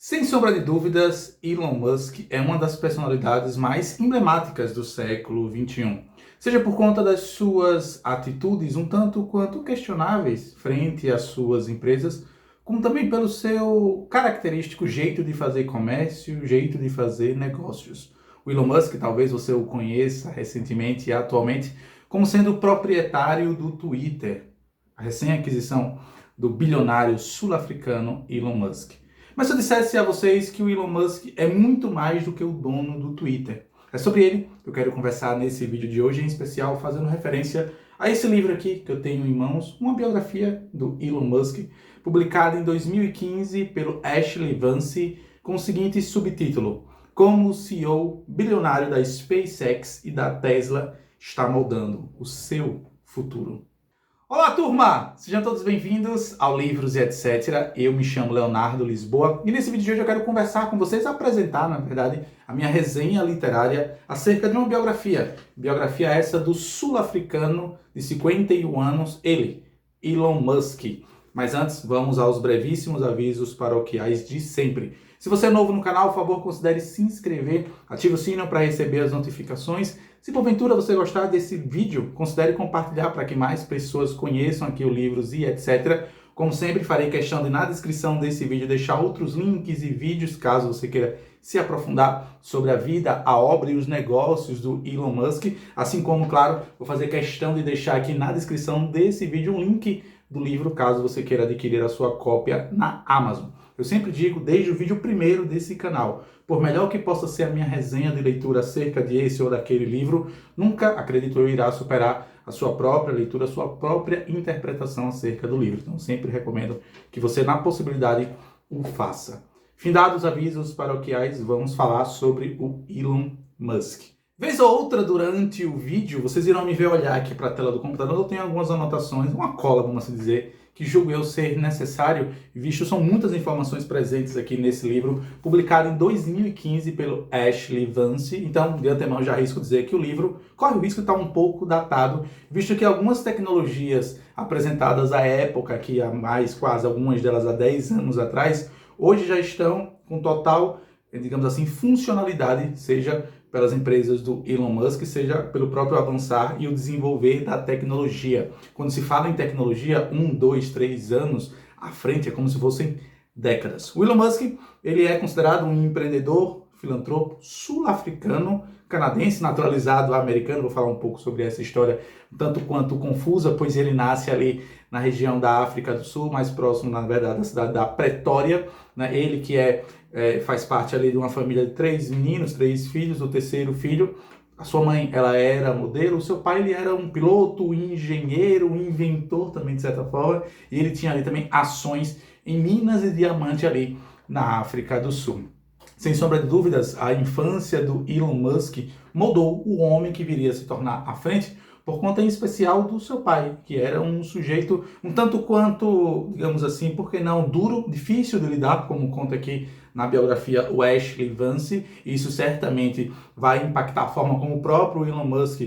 Sem sombra de dúvidas, Elon Musk é uma das personalidades mais emblemáticas do século XXI. Seja por conta das suas atitudes um tanto quanto questionáveis frente às suas empresas, como também pelo seu característico jeito de fazer comércio, jeito de fazer negócios. O Elon Musk, talvez você o conheça recentemente e atualmente como sendo o proprietário do Twitter, a recém-aquisição do bilionário sul-africano Elon Musk. Mas se eu dissesse a vocês que o Elon Musk é muito mais do que o dono do Twitter, é sobre ele que eu quero conversar nesse vídeo de hoje, em especial fazendo referência a esse livro aqui que eu tenho em mãos, uma biografia do Elon Musk, publicada em 2015 pelo Ashley Vance, com o seguinte subtítulo: Como o CEO bilionário da SpaceX e da Tesla está moldando o seu futuro. Olá, turma! Sejam todos bem-vindos ao Livros e Etc. Eu me chamo Leonardo Lisboa e nesse vídeo de hoje eu quero conversar com vocês, apresentar, na verdade, a minha resenha literária acerca de uma biografia. Biografia essa do sul-africano de 51 anos, ele, Elon Musk. Mas antes, vamos aos brevíssimos avisos paroquiais de sempre. Se você é novo no canal, por favor, considere se inscrever, ative o sino para receber as notificações. Se porventura você gostar desse vídeo, considere compartilhar para que mais pessoas conheçam aqui o Livros e etc. Como sempre, farei questão de na descrição desse vídeo deixar outros links e vídeos, caso você queira se aprofundar sobre a vida, a obra e os negócios do Elon Musk. Assim como, claro, vou fazer questão de deixar aqui na descrição desse vídeo um link do livro, caso você queira adquirir a sua cópia na Amazon. Eu sempre digo, desde o vídeo primeiro desse canal, por melhor que possa ser a minha resenha de leitura acerca de esse ou daquele livro, nunca, acredito eu, irá superar a sua própria leitura, a sua própria interpretação acerca do livro. Então, sempre recomendo que você, na possibilidade, o faça. Findados os avisos paroquiais, vamos falar sobre o Elon Musk. Vez ou outra, durante o vídeo, vocês irão me ver olhar aqui para a tela do computador. Eu tenho algumas anotações, uma cola, vamos assim dizer, que julgo eu ser necessário, visto são muitas informações presentes aqui nesse livro, publicado em 2015 pelo Ashley Vance. Então, de antemão, já arrisco dizer que o livro corre o risco de estar um pouco datado, visto que algumas tecnologias apresentadas à época, que há mais, quase algumas delas há 10 anos atrás, hoje já estão com total, digamos assim, funcionalidade, seja pelas empresas do Elon Musk, seja pelo próprio avançar e o desenvolver da tecnologia. Quando se fala em tecnologia, 1, 2, 3 anos à frente, é como se fossem décadas. O Elon Musk, ele é considerado um empreendedor, filantropo sul-africano, canadense, naturalizado americano. Vou falar um pouco sobre essa história, tanto quanto confusa, pois ele nasce ali na região da África do Sul, mais próximo, na verdade, da cidade da Pretória, né? Ele que faz parte ali de uma família de 3 meninos, 3 filhos, o terceiro filho. A sua mãe, ela era modelo, o seu pai, ele era um piloto, um engenheiro, um inventor também, de certa forma, e ele tinha ali também ações em minas e diamante ali na África do Sul. Sem sombra de dúvidas, a infância do Elon Musk moldou o homem que viria a se tornar à frente, por conta em especial do seu pai, que era um sujeito um tanto quanto, digamos assim, por que não, duro, difícil de lidar, como conta aqui na biografia o Ashley Vance. Isso certamente vai impactar a forma como o próprio Elon Musk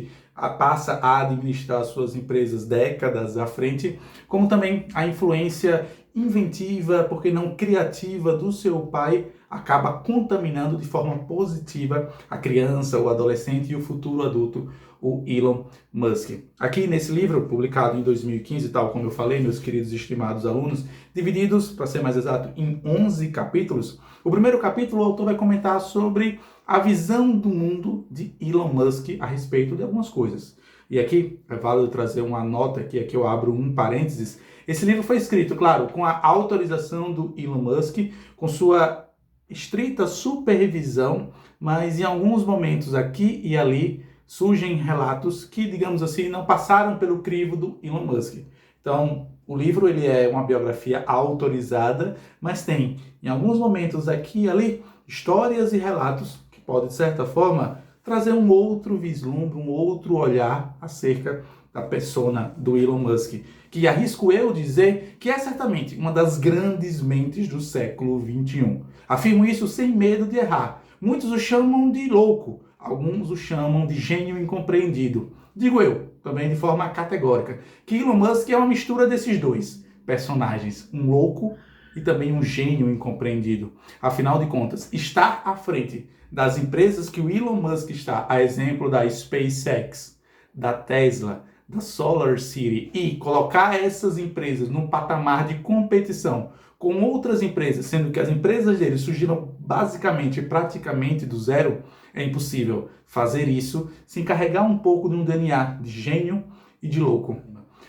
passa a administrar suas empresas décadas à frente, como também a influência inventiva, por que não criativa, do seu pai acaba contaminando de forma positiva a criança, o adolescente e o futuro adulto, o Elon Musk. Aqui nesse livro, publicado em 2015, tal como eu falei, meus queridos e estimados alunos, divididos, para ser mais exato, em 11 capítulos, o primeiro capítulo o autor vai comentar sobre a visão do mundo de Elon Musk a respeito de algumas coisas. E aqui é válido trazer uma nota aqui eu abro um parênteses. Esse livro foi escrito, claro, com a autorização do Elon Musk, com sua estrita supervisão, mas em alguns momentos aqui e ali surgem relatos que, digamos assim, não passaram pelo crivo do Elon Musk. Então, o livro ele é uma biografia autorizada, mas tem, em alguns momentos aqui e ali, histórias e relatos que podem, de certa forma, trazer um outro vislumbre, um outro olhar acerca da persona do Elon Musk, que arrisco eu dizer que é certamente uma das grandes mentes do século XXI. Afirmo isso sem medo de errar. Muitos o chamam de louco, alguns o chamam de gênio incompreendido. Digo eu, também de forma categórica, que Elon Musk é uma mistura desses dois personagens, um louco e também um gênio incompreendido. Afinal de contas, estar à frente das empresas que o Elon Musk está, a exemplo da SpaceX, da Tesla, da SolarCity, e colocar essas empresas num patamar de competição com outras empresas, sendo que as empresas dele surgiram basicamente, praticamente do zero, é impossível fazer isso sem carregar um pouco de um DNA de gênio e de louco.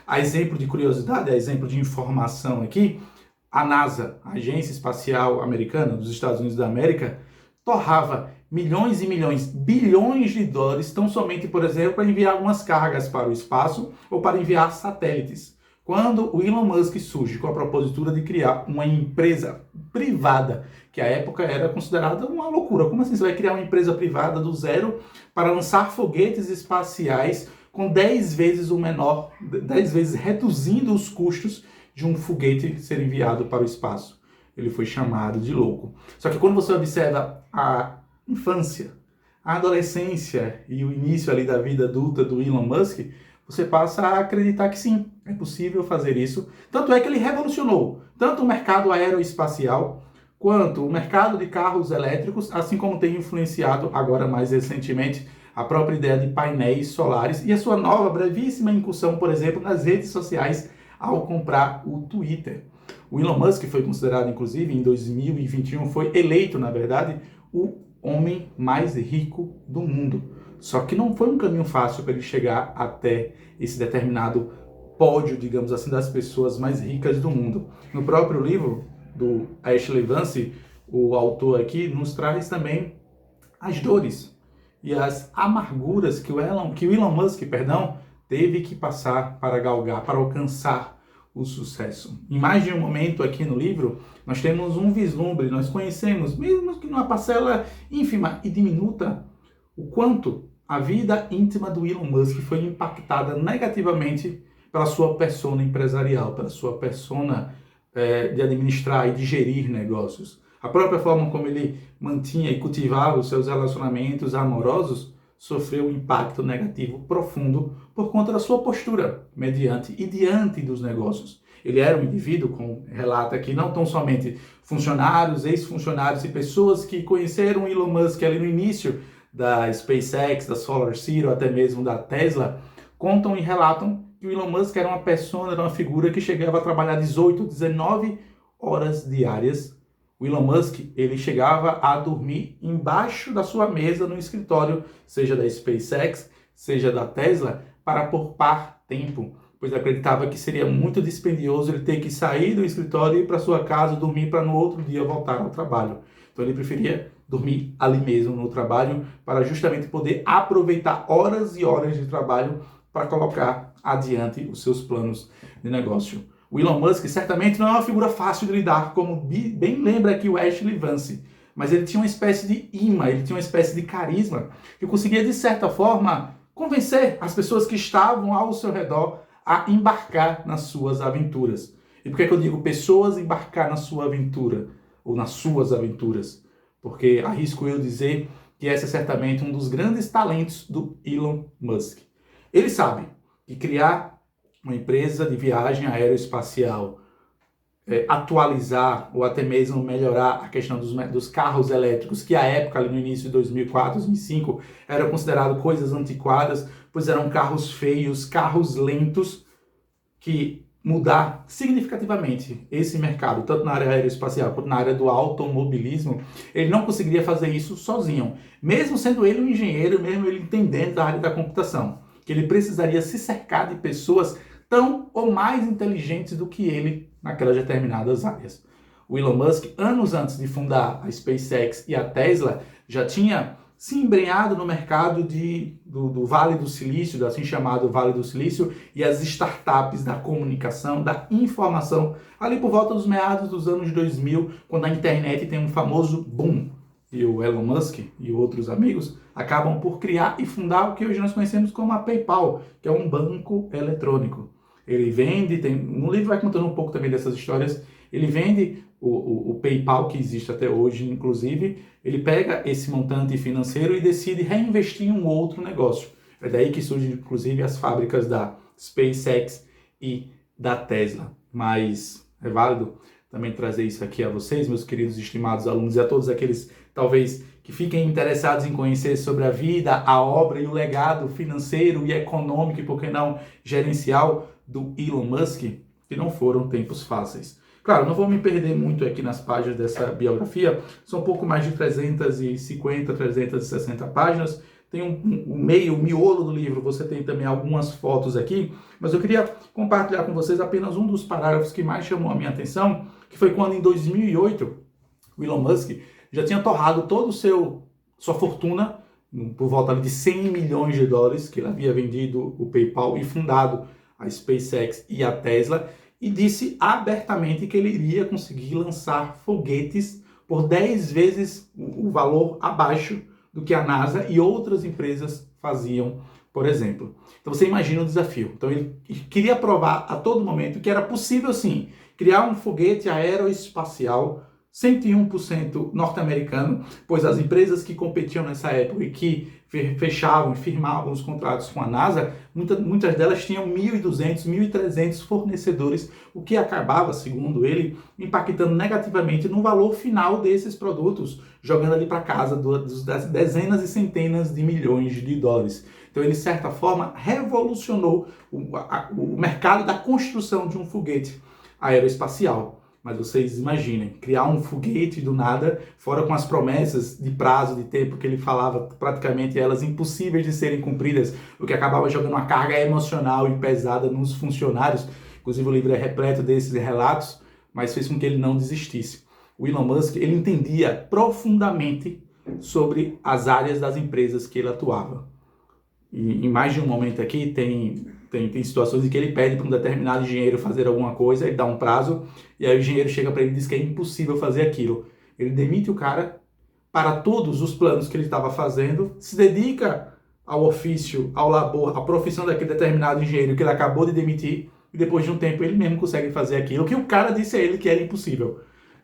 A exemplo de curiosidade, a exemplo de informação aqui, a NASA, a Agência Espacial Americana dos Estados Unidos da América, torrava milhões e milhões, bilhões de dólares, tão somente, por exemplo, para enviar algumas cargas para o espaço ou para enviar satélites. Quando o Elon Musk surge com a propositura de criar uma empresa privada, que à época era considerada uma loucura. Como assim você vai criar uma empresa privada do zero para lançar foguetes espaciais com 10 vezes o menor, 10 vezes reduzindo os custos de um foguete ser enviado para o espaço? Ele foi chamado de louco. Só que quando você observa a infância, a adolescência e o início ali da vida adulta do Elon Musk, você passa a acreditar que sim, é possível fazer isso. Tanto é que ele revolucionou tanto o mercado aeroespacial quanto o mercado de carros elétricos, assim como tem influenciado agora mais recentemente a própria ideia de painéis solares e a sua nova brevíssima incursão, por exemplo, nas redes sociais ao comprar o Twitter. O Elon Musk foi considerado, inclusive, em 2021, foi eleito, na verdade, o homem mais rico do mundo. Só que não foi um caminho fácil para ele chegar até esse determinado pódio, digamos assim, das pessoas mais ricas do mundo. No próprio livro do Ashley Vance, o autor aqui nos traz também as dores e as amarguras que o Elon Musk, teve que passar para galgar, para alcançar o sucesso. Em mais de um momento aqui no livro, nós temos um vislumbre, nós conhecemos, mesmo que numa parcela ínfima e diminuta, o quanto a vida íntima do Elon Musk foi impactada negativamente pela sua persona empresarial, pela sua persona de administrar e de gerir negócios. A própria forma como ele mantinha e cultivava os seus relacionamentos amorosos sofreu um impacto negativo profundo por conta da sua postura mediante e diante dos negócios. Ele era um indivíduo, como relata aqui, não tão somente funcionários, ex-funcionários e pessoas que conheceram Elon Musk ali no início da SpaceX, da SolarCity ou até mesmo da Tesla, contam e relatam que o Elon Musk era uma persona, era uma figura que chegava a trabalhar 18, 19 horas diárias. O Elon Musk, ele chegava a dormir embaixo da sua mesa no escritório, seja da SpaceX, seja da Tesla, para poupar tempo, pois acreditava que seria muito dispendioso ele ter que sair do escritório e ir para sua casa, dormir para no outro dia voltar ao trabalho. Então ele preferia dormir ali mesmo no trabalho para justamente poder aproveitar horas e horas de trabalho para colocar adiante os seus planos de negócio. O Elon Musk certamente não é uma figura fácil de lidar, como bem lembra aqui o Ashley Vance, mas ele tinha uma espécie de imã, ele tinha uma espécie de carisma que conseguia, de certa forma, convencer as pessoas que estavam ao seu redor a embarcar nas suas aventuras. E por que eu digo pessoas embarcar na sua aventura, ou nas suas aventuras? Porque arrisco eu dizer que esse é certamente um dos grandes talentos do Elon Musk. Ele sabe que criar uma empresa de viagem aeroespacial, atualizar ou até mesmo melhorar a questão dos carros elétricos, que à época, ali no início de 2004, 2005, eram considerados coisas antiquadas, pois eram carros feios, carros lentos, que mudar significativamente esse mercado, tanto na área aeroespacial quanto na área do automobilismo, ele não conseguiria fazer isso sozinho, mesmo sendo ele um engenheiro, mesmo ele entendendo da área da computação, que ele precisaria se cercar de pessoas tão ou mais inteligentes do que ele naquelas determinadas áreas. O Elon Musk, anos antes de fundar a SpaceX e a Tesla, já tinha se embrenhado no mercado do Vale do Silício, assim chamado Vale do Silício, e as startups da comunicação, da informação, ali por volta dos meados dos anos 2000, quando a internet tem um famoso boom. E o Elon Musk e outros amigos acabam por criar e fundar o que hoje nós conhecemos como a PayPal, que é um banco eletrônico. Ele vende, no livro vai contando um pouco também dessas histórias, ele vende o PayPal que existe até hoje, inclusive, ele pega esse montante financeiro e decide reinvestir em um outro negócio. É daí que surgem, inclusive, as fábricas da SpaceX e da Tesla. Mas é válido também trazer isso aqui a vocês, meus queridos e estimados alunos, e a todos aqueles, talvez, que fiquem interessados em conhecer sobre a vida, a obra e o legado financeiro e econômico, e por que não gerencial, do Elon Musk, que não foram tempos fáceis. Claro, não vou me perder muito aqui nas páginas dessa biografia, são um pouco mais de 350, 360 páginas, tem o meio, o miolo do livro, você tem também algumas fotos aqui, mas eu queria compartilhar com vocês apenas um dos parágrafos que mais chamou a minha atenção, que foi quando em 2008, o Elon Musk já tinha torrado toda sua fortuna, por volta de 100 milhões de dólares, que ele havia vendido o PayPal e fundado a SpaceX e a Tesla, e disse abertamente que ele iria conseguir lançar foguetes por 10 vezes o valor abaixo do que a NASA e outras empresas faziam, por exemplo. Então você imagina o desafio. Então ele queria provar a todo momento que era possível sim criar um foguete aeroespacial 101% norte-americano, pois as empresas que competiam nessa época e que fechavam e firmavam os contratos com a NASA, muitas delas tinham 1.200, 1.300 fornecedores, o que acabava, segundo ele, impactando negativamente no valor final desses produtos, jogando ali para casa das dezenas e centenas de milhões de dólares. Então ele, de certa forma, revolucionou o mercado da construção de um foguete aeroespacial. Mas vocês imaginem, criar um foguete do nada, fora com as promessas de prazo, de tempo que ele falava, praticamente elas impossíveis de serem cumpridas, o que acabava jogando uma carga emocional e pesada nos funcionários. Inclusive o livro é repleto desses relatos, mas fez com que ele não desistisse. O Elon Musk, ele entendia profundamente sobre as áreas das empresas que ele atuava. E em mais de um momento aqui tem situações em que ele pede para um determinado engenheiro fazer alguma coisa, ele dá um prazo, e aí o engenheiro chega para ele e diz que é impossível fazer aquilo. Ele demite o cara, para todos os planos que ele estava fazendo, se dedica ao ofício, ao labor, à profissão daquele determinado engenheiro que ele acabou de demitir, e depois de um tempo ele mesmo consegue fazer aquilo que o cara disse a ele que era impossível.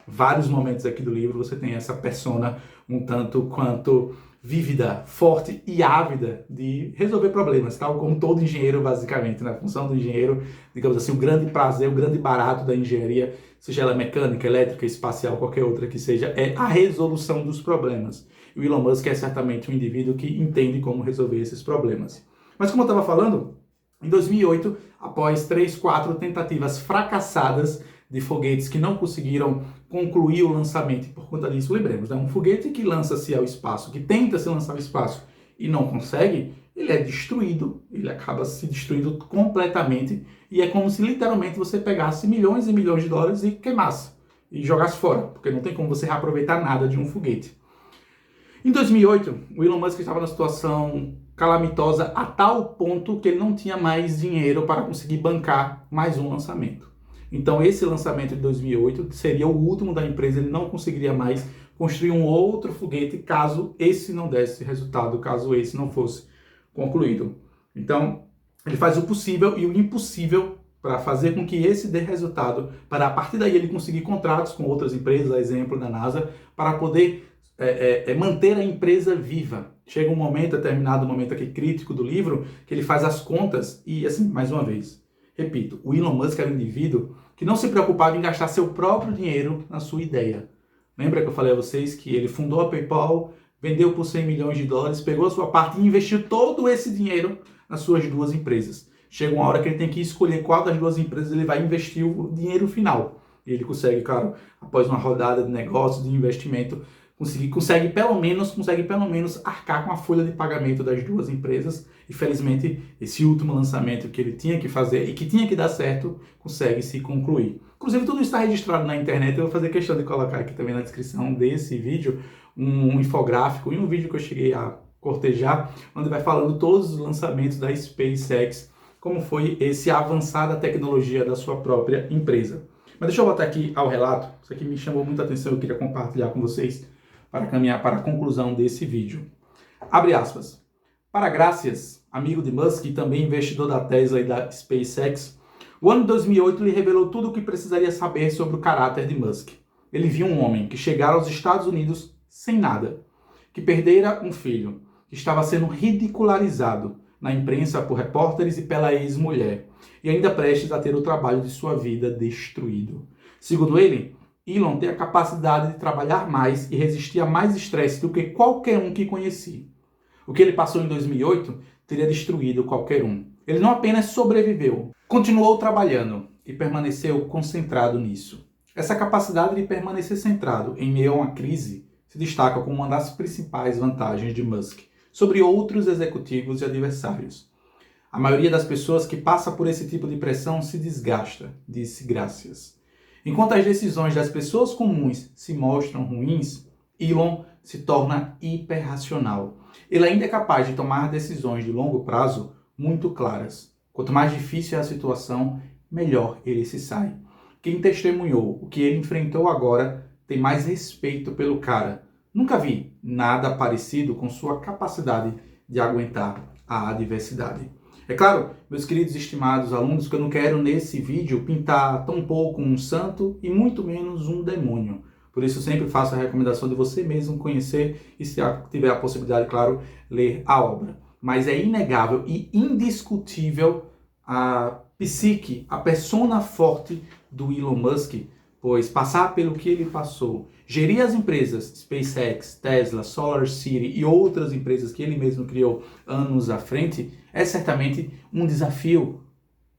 Vários momentos aqui do livro você tem essa persona um tanto quanto vívida, forte e ávida de resolver problemas, tal como todo engenheiro, basicamente, na função do engenheiro, digamos assim, o grande prazer, o grande barato da engenharia, seja ela mecânica, elétrica, espacial, qualquer outra que seja, é a resolução dos problemas. E o Elon Musk é certamente um indivíduo que entende como resolver esses problemas. Mas como eu estava falando, em 2008, após 3, 4 tentativas fracassadas de foguetes que não conseguiram concluir o lançamento, e por conta disso, lembremos, um foguete que lança-se ao espaço, que tenta se lançar ao espaço e não consegue, ele é destruído, ele acaba se destruindo completamente, e é como se literalmente você pegasse milhões e milhões de dólares e queimasse, e jogasse fora, porque não tem como você reaproveitar nada de um foguete. Em 2008, o Elon Musk estava numa situação calamitosa a tal ponto que ele não tinha mais dinheiro para conseguir bancar mais um lançamento. Então esse lançamento de 2008 seria o último da empresa, ele não conseguiria mais construir um outro foguete caso esse não desse resultado, caso esse não fosse concluído. Então ele faz o possível e o impossível para fazer com que esse dê resultado, para a partir daí ele conseguir contratos com outras empresas, a exemplo da NASA, para poder manter a empresa viva. Chega um momento, determinado momento aqui crítico do livro, que ele faz as contas e, assim, mais uma vez, repito, o Elon Musk era um indivíduo que não se preocupava em gastar seu próprio dinheiro na sua ideia. Lembra que eu falei a vocês que ele fundou a PayPal, vendeu por 100 milhões de dólares, pegou a sua parte e investiu todo esse dinheiro nas suas duas empresas. Chega uma hora que ele tem que escolher qual das duas empresas ele vai investir o dinheiro final. E ele consegue, claro, após uma rodada de negócios, de investimento, consegue pelo menos arcar com a folha de pagamento das duas empresas, e felizmente esse último lançamento que ele tinha que fazer e que tinha que dar certo, consegue se concluir. Inclusive tudo está registrado na internet, eu vou fazer questão de colocar aqui também na descrição desse vídeo um infográfico e um vídeo que eu cheguei a cortejar, onde vai falando todos os lançamentos da SpaceX, como foi esse avançar da tecnologia da sua própria empresa. Mas deixa eu voltar aqui ao relato, isso aqui me chamou muita atenção, eu queria compartilhar com vocês, para caminhar para a conclusão desse vídeo. Abre aspas. Para Gracias, amigo de Musk e também investidor da Tesla e da SpaceX, o ano de 2008 lhe revelou tudo o que precisaria saber sobre o caráter de Musk. Ele viu um homem que chegara aos Estados Unidos sem nada, que perdera um filho, que estava sendo ridicularizado na imprensa por repórteres e pela ex-mulher, e ainda prestes a ter o trabalho de sua vida destruído. Segundo ele, Elon tem a capacidade de trabalhar mais e resistir a mais estresse do que qualquer um que conheci. O que ele passou em 2008 teria destruído qualquer um. Ele não apenas sobreviveu, continuou trabalhando e permaneceu concentrado nisso. Essa capacidade de permanecer centrado em meio a uma crise se destaca como uma das principais vantagens de Musk sobre outros executivos e adversários. A maioria das pessoas que passa por esse tipo de pressão se desgasta, disse Gracias. Enquanto as decisões das pessoas comuns se mostram ruins, Elon se torna hiperracional. Ele ainda é capaz de tomar decisões de longo prazo muito claras. Quanto mais difícil é a situação, melhor ele se sai. Quem testemunhou o que ele enfrentou agora tem mais respeito pelo cara. Nunca vi nada parecido com sua capacidade de aguentar a adversidade. É claro, meus queridos e estimados alunos, que eu não quero nesse vídeo pintar tão pouco um santo e muito menos um demônio. Por isso eu sempre faço a recomendação de você mesmo conhecer e, se tiver a possibilidade, claro, ler a obra. Mas é inegável e indiscutível a psique, a persona forte do Elon Musk, pois passar pelo que ele passou, gerir as empresas SpaceX, Tesla, SolarCity e outras empresas que ele mesmo criou anos à frente, é certamente um desafio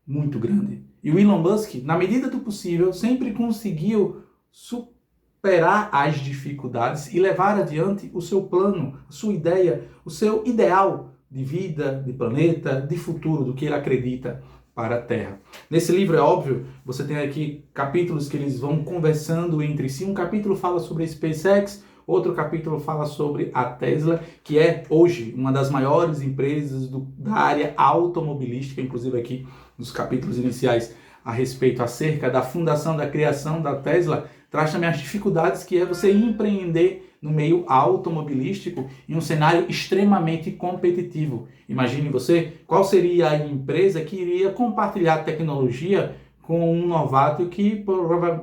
muito grande. E o Elon Musk, na medida do possível, sempre conseguiu superar as dificuldades e levar adiante o seu plano, a sua ideia, o seu ideal de vida, de planeta, de futuro, do que ele acredita para a Terra. Nesse livro, é óbvio, você tem aqui capítulos que eles vão conversando entre si. Um capítulo fala sobre a SpaceX, outro capítulo fala sobre a Tesla, que é hoje uma das maiores empresas da área automobilística, inclusive aqui nos capítulos iniciais a respeito acerca da fundação, da criação da Tesla, traz também as dificuldades que é você empreender no meio automobilístico em um cenário extremamente competitivo. Imagine você, qual seria a empresa que iria compartilhar tecnologia com um novato que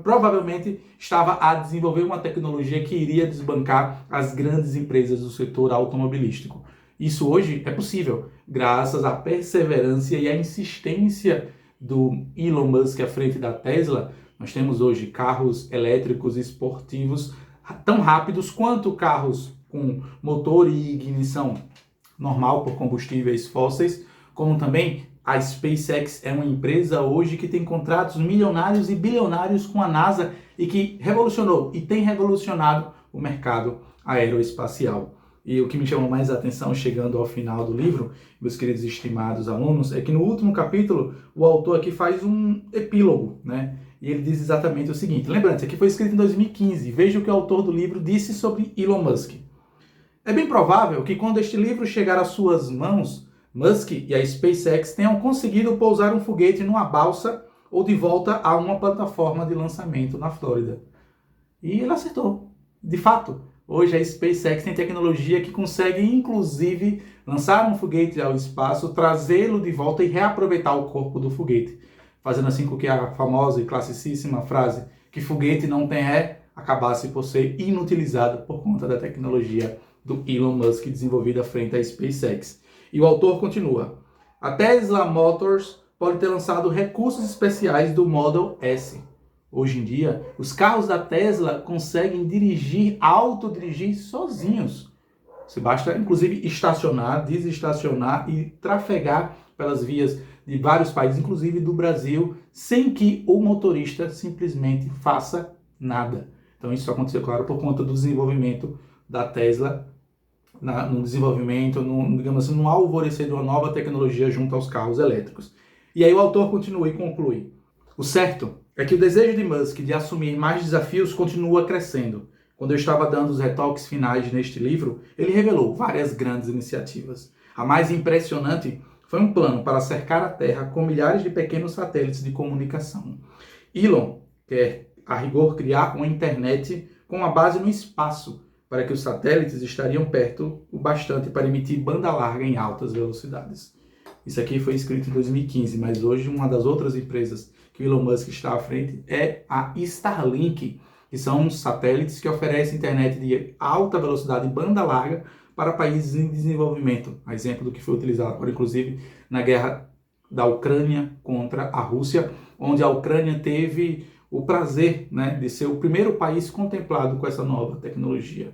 provavelmente estava a desenvolver uma tecnologia que iria desbancar as grandes empresas do setor automobilístico. Isso hoje é possível, graças à perseverança e à insistência do Elon Musk à frente da Tesla. Nós temos hoje carros elétricos esportivos tão rápidos quanto carros com motor e ignição normal por combustíveis fósseis, como também a SpaceX é uma empresa hoje que tem contratos milionários e bilionários com a NASA e que revolucionou e tem revolucionado o mercado aeroespacial. E o que me chamou mais a atenção chegando ao final do livro, meus queridos e estimados alunos, é que no último capítulo o autor aqui faz um epílogo, né? E ele diz exatamente o seguinte, lembrando, isso aqui foi escrito em 2015, veja o que o autor do livro disse sobre Elon Musk. É bem provável que quando este livro chegar às suas mãos, Musk e a SpaceX tenham conseguido pousar um foguete numa balsa ou de volta a uma plataforma de lançamento na Flórida. E ele acertou. De fato, hoje a SpaceX tem tecnologia que consegue, inclusive, lançar um foguete ao espaço, trazê-lo de volta e reaproveitar o corpo do foguete, fazendo assim com que a famosa e classicíssima frase que foguete não tem ré acabasse por ser inutilizada por conta da tecnologia do Elon Musk desenvolvida à frente da SpaceX. E o autor continua: a Tesla Motors pode ter lançado recursos especiais do Model S. Hoje em dia, os carros da Tesla conseguem autodirigir sozinhos. Você basta, inclusive, estacionar, desestacionar e trafegar pelas vias de vários países, inclusive do Brasil, sem que o motorista simplesmente faça nada. Então isso aconteceu, claro, por conta do desenvolvimento da Tesla, no desenvolvimento, digamos assim, no alvorecer de uma nova tecnologia junto aos carros elétricos. E aí o autor continua e conclui: o certo é que o desejo de Musk de assumir mais desafios continua crescendo. Quando eu estava dando os retoques finais neste livro, ele revelou várias grandes iniciativas. A mais impressionante foi um plano para cercar a Terra com milhares de pequenos satélites de comunicação. Elon quer, a rigor, criar uma internet com uma base no espaço, para que os satélites estariam perto o bastante para emitir banda larga em altas velocidades. Isso aqui foi escrito em 2015, mas hoje uma das outras empresas que o Elon Musk está à frente é a Starlink, que são satélites que oferecem internet de alta velocidade e banda larga para países em desenvolvimento, a exemplo do que foi utilizado agora, inclusive, na guerra da Ucrânia contra a Rússia, onde a Ucrânia teve o prazer, né, de ser o primeiro país contemplado com essa nova tecnologia.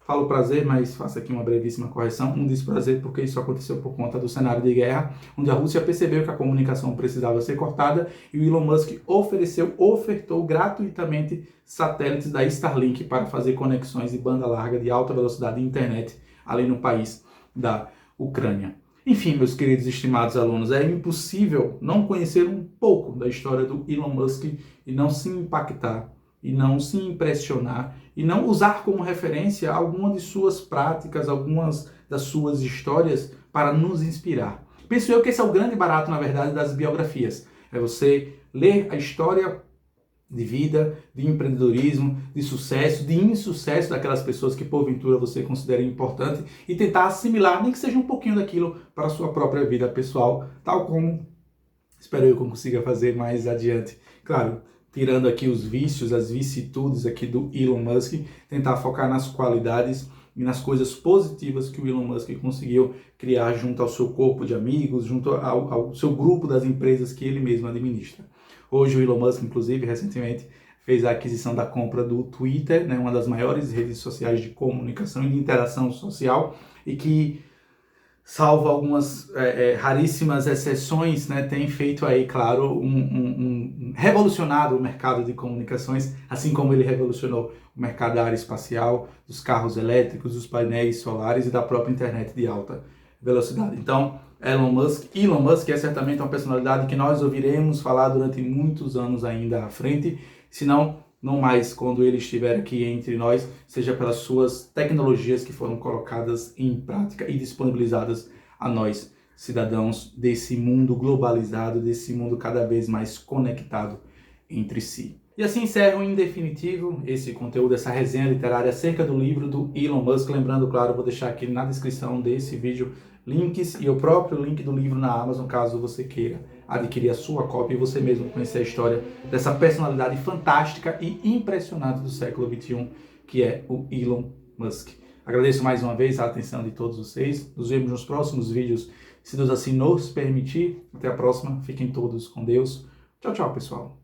Falo prazer, mas faço aqui uma brevíssima correção. Um desprazer porque isso aconteceu por conta do cenário de guerra, onde a Rússia percebeu que a comunicação precisava ser cortada e o Elon Musk ofertou gratuitamente satélites da Starlink para fazer conexões de banda larga de alta velocidade de internet ali no país da Ucrânia. Enfim, meus queridos e estimados alunos, é impossível não conhecer um pouco da história do Elon Musk e não se impactar, e não se impressionar, e não usar como referência alguma de suas práticas, algumas das suas histórias para nos inspirar. Penso eu que esse é o grande barato, na verdade, das biografias. É você ler a história de vida, de empreendedorismo, de sucesso, de insucesso daquelas pessoas que porventura você considera importante e tentar assimilar, nem que seja um pouquinho daquilo para a sua própria vida pessoal, tal como espero eu que eu consiga fazer mais adiante. Claro, tirando aqui os vícios, as vicissitudes aqui do Elon Musk, tentar focar nas qualidades e nas coisas positivas que o Elon Musk conseguiu criar junto ao seu corpo de amigos, junto ao seu grupo das empresas que ele mesmo administra. Hoje o Elon Musk, inclusive, recentemente fez a aquisição da compra do Twitter, né, uma das maiores redes sociais de comunicação e de interação social, e que, salvo algumas raríssimas exceções, né, tem feito aí, claro, revolucionado o mercado de comunicações, assim como ele revolucionou o mercado da área espacial, dos carros elétricos, dos painéis solares e da própria internet de alta velocidade. Então, Elon Musk é certamente uma personalidade que nós ouviremos falar durante muitos anos ainda à frente, se não mais quando ele estiver aqui entre nós, seja pelas suas tecnologias que foram colocadas em prática e disponibilizadas a nós, cidadãos desse mundo globalizado, desse mundo cada vez mais conectado entre si. E assim encerro em definitivo esse conteúdo, essa resenha literária acerca do livro do Elon Musk. Lembrando, claro, vou deixar aqui na descrição desse vídeo links e o próprio link do livro na Amazon, caso você queira adquirir a sua cópia e você mesmo conhecer a história dessa personalidade fantástica e impressionante do século XXI, que é o Elon Musk. Agradeço mais uma vez a atenção de todos vocês. Nos vemos nos próximos vídeos, se Deus assim nos permitir. Até a próxima. Fiquem todos com Deus. Tchau, tchau, pessoal.